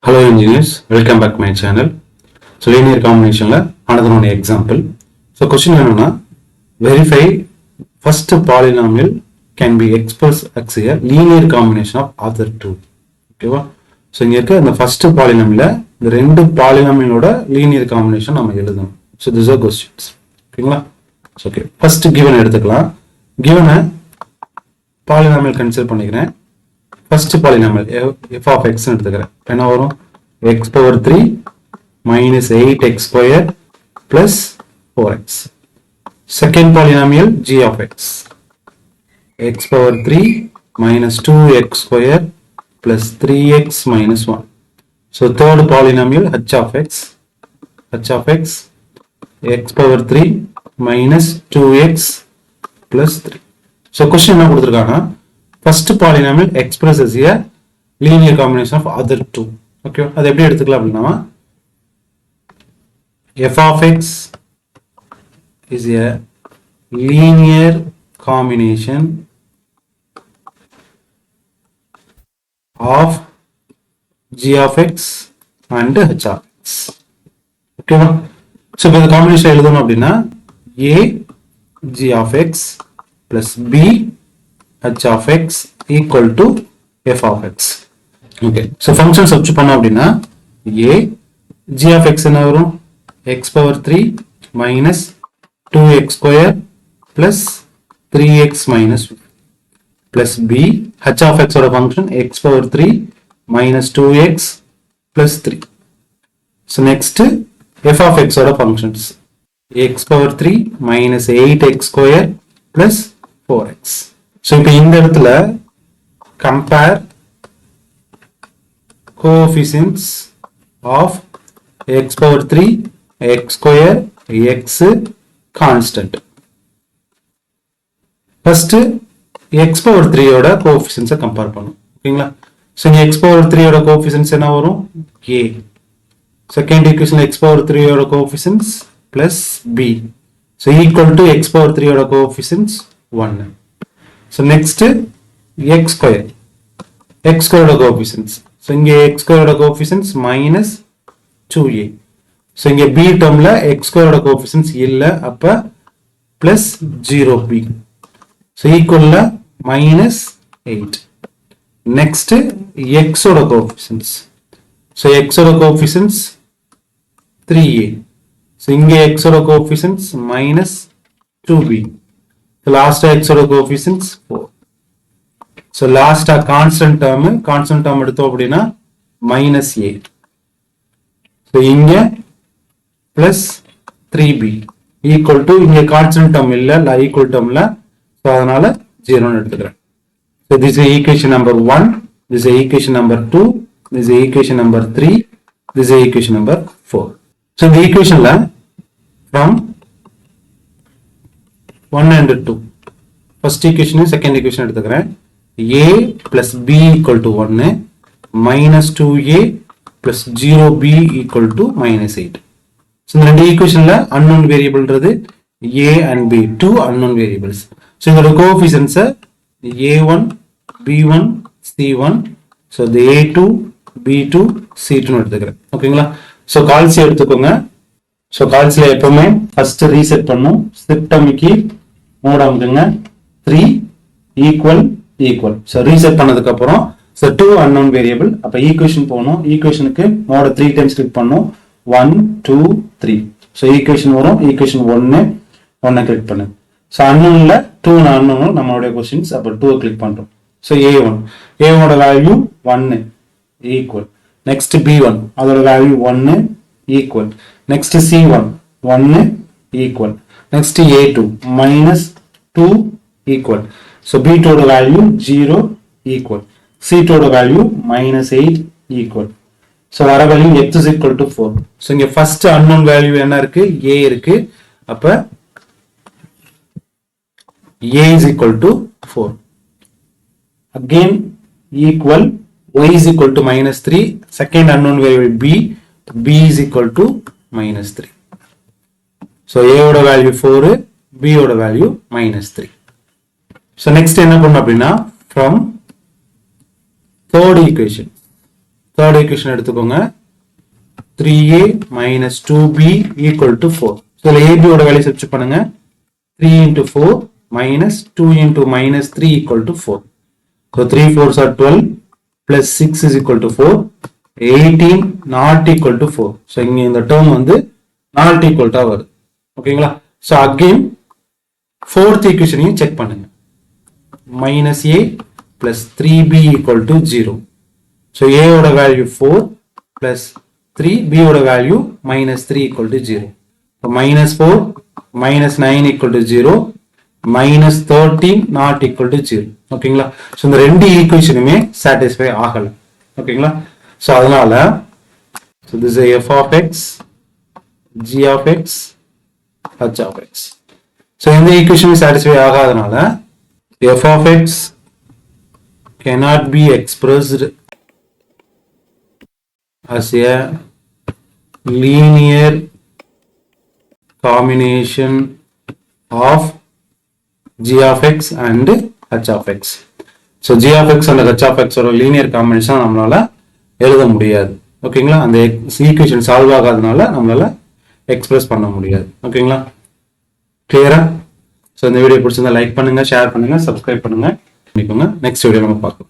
Hello engineers, welcome back to my channel. So linear combination another one example. So question enna verify first polynomial can be expressed as a linear combination of other two. Okay va? So inga irukka the first polynomial the rendu polynomial oda linear combination nama eludhanum. So these are questions. Okay la? So okay, first given eduthakalam. Given a polynomial consider பண்ணிக்கிறேன். First polynomial f of x எடுத்துக்கிறேன். என்ன வரும்? x power 3 minus 8x square plus 4x. Second polynomial g of x. X power 3 minus 2x square plus 3x minus 1. So third polynomial h of x. h of x. X power 3 minus 2x plus 3. So question என்ன கொடுத்திருக்காங்க? First polynomial expresses a linear combination of other two. Okay, அது எப்படி எடுத்துக்கலாம் அப்படினா f of x is a linear combination of g of x and h of x. Okay, so இந்த combination எழுதணும் அப்படினா a g of x plus b h of x equal to f of x. Okay, so function substitute பண்ணோம் அப்படினா a g of x என்ன வரும்? x power 3 minus 2x square plus 3x minus 1 plus b h of x ஓட function x power 3 minus 2x plus 3. So next f of x ஓட functions x power 3 minus 8x square plus 4x. So இப்போ இந்த இடத்துல compare coefficients of x power 3 x square x constant. First x power 3 ஓட coefficients compare பண்ணும். ஓகேங்களா? So இங்க x power 3 ஓட coefficients என்ன வரும்? a. Second equation x power 3 ஓட coefficients plus b. So equal to x power 3 ஓட coefficients 1. So next x square. x square coefficients. So இங்க x square coefficients minus 2a. So இங்க b termல x square coefficients இல்ல அப்ப plus 0b. So equal minus 8. Next x coefficients. So x coefficients 3a. So இங்க x coefficients minus 2b. The last x coefficients 4. So last constant term எடுத்தோம் அப்படினா minus a. So இங்க plus 3b equal to இங்க constant term இல்ல equal termல so அதனால 0 ன்னு எடுத்துக்கிறேன். So this is equation number 1, this is equation number 2, this is equation number 3, this is equation number 4. So இந்த equationல from 1 and 2 first equation second equation எடுத்துக்கிறேன். a plus b equal to 1 minus 2a plus 0b equal to minus 8. So இந்த ரெண்டு equationல unknown variable ன்றது a and b, two unknown variables. So இதோட coefficients a1 b1 c1. So the a2 b2 c2 எடுத்துக்கிறேன். ஓகேங்களா? So கால்சி எடுத்துக்கோங்க. So கால்சில எப்பவுமே first reset பண்ணும். சிப்டமிக்கு mode அமுக்குங்க. 3 equal. So reset பண்ணதுக்கு அப்புறம் so two unknown variable அப்ப equation போணும். equationக்கு மோட 3 times click பண்ணும். 1 2 3. So equation வரும். equation 1 click பண்ணு. So unknownல 2 unknown நம்மளுடைய questions அப்ப 2 click பண்றோம். So a1 ஓட value 1 equal. Next b1 அதோட value 1 equal. Next c1 1 equal. Next a2 minus 2 equal. So b2 ஓட value 0 equal. c2 ஓட value minus 8 equal. So வர value x is equal to 4. So இங்க first unknown value என்ன இருக்கு? a இருக்கு. அப்ப a is equal to 4. Again equal y is equal to minus 3. Second unknown variable b is equal to minus 3. So a ஓட value 4, b ஓட value minus 3. So next என்ன பண்ணணும் அப்படின்னா from third equation third equation எடுத்துக்கோங்க 3a minus 2b equal to 4. So ab ஓட value substitute பண்ணுங்க 3 into 4 minus 2 into minus 3 equal to 4. So 3 4s are 12 plus 6 is equal to 4. 18 not equal to 4. So இங்க இந்த term வந்து not equal to வருது. ஓகேங்களா? So again fourth equation check பண்ணுங்க. Minus a plus 3b equal to 0. So a ஓட value 4 plus 3, b ஓட value minus 3 equal to 0. So minus 4 minus 9 equal to 0. Minus 13 not equal to 0. ஓகேங்களா? So இந்த ரெண்டு ஈக்குவேஷனுமே satisfy ஆகல. ஓகேங்களா? So அதனால so this is a f of x, g of x, h of x. So இந்த equation satisfy ஆகாதனால f of x cannot be expressed as a linear combination of g of x and h of x. So g of x and h of x ஒரு linear combination நம்மளால எழுத முடியாது. ஓகேங்களா? அந்த equation solve ஆகாதனால நம்மளால express பண்ண முடியாது. ஓகேங்களா? கிளியரா? ஸோ இந்த வீடியோ பிடிச்சிருந்தா லைக் பண்ணுங்க, ஷேர் பண்ணுங்க, சப்ஸ்கிரைப் பண்ணுங்க. நெக்ஸ்ட் வீடியோ நம்ம பார்க்கலாம்.